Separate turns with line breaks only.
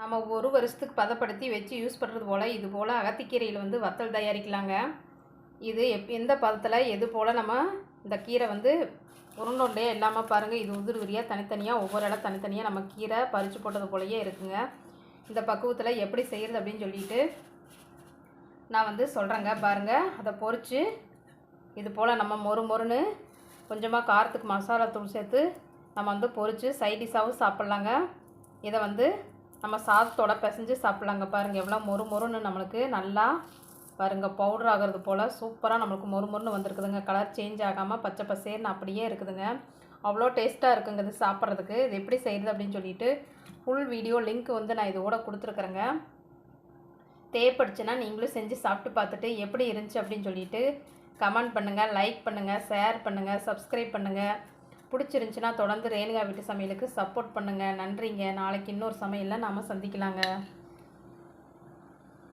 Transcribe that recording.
நம்ம ஒரு வருஷத்துக்கு பதப்படுத்தி வச்சு யூஸ் பண்ணுறது போல் இது போல் அகத்திக்கீரையில் வந்து வத்தல் தயாரிக்கலாங்க. இது எந்த பதத்தில் எது போல் நம்ம இந்த கீரை வந்து உருண்டை இல்லாமல் பாருங்கள், இது உதிர் உதிரியாக தனித்தனியாக ஒவ்வொரு இடம் தனித்தனியாக நம்ம கீரை பறித்து போட்டது போலயே இருக்குங்க. இந்த பக்குவத்தில் எப்படி செய்கிறது அப்படின்னு சொல்லிட்டு நான் வந்து சொல்கிறேங்க பாருங்கள். அதை பொரித்து இது போல் நம்ம மொறுன்னு கொஞ்சமாக காரத்துக்கு மசாலா தூள் சேர்த்து நம்ம வந்து பொரித்து சைடிஷாகவும் சாப்பிட்லாங்க. இதை வந்து நம்ம சாதத்தோட பிசைஞ்சு சாப்பிட்லாங்க. பாருங்கள் எவ்வளோ மொறுன்னு நம்மளுக்கு நல்லா பாருங்கள் பவுடர் ஆகிறது போல் சூப்பராக நம்மளுக்கு மொறுன்னு வந்திருக்குதுங்க. கலர் சேஞ்ச் ஆகாமல் பச்சை பசேர்னு அப்படியே இருக்குதுங்க. அவ்வளோ டேஸ்ட்டாக இருக்குங்க இது சாப்பிட்றதுக்கு. இது எப்படி செய்கிறது அப்படின்னு சொல்லிட்டு ஃபுல் வீடியோ லிங்க் வந்து நான் இதோட கொடுத்துருக்குறேங்க. தேவைப்படுச்சுன்னா நீங்களும் செஞ்சு சாப்பிட்டு பார்த்துட்டு எப்படி இருந்துச்சு அப்படின்னு சொல்லிட்டு கமெண்ட் பண்ணுங்கள், லைக் பண்ணுங்கள், ஷேர் பண்ணுங்கள், சப்ஸ்கிரைப் பண்ணுங்கள். பிடிச்சிருந்துச்சின்னா தொடர்ந்து ரேணுகா வீட்டு சமையலுக்கு சப்போர்ட் பண்ணுங்கள். நன்றிங்க. நாளைக்கு இன்னொரு சமையலில் நாம் சந்திக்கலாங்க.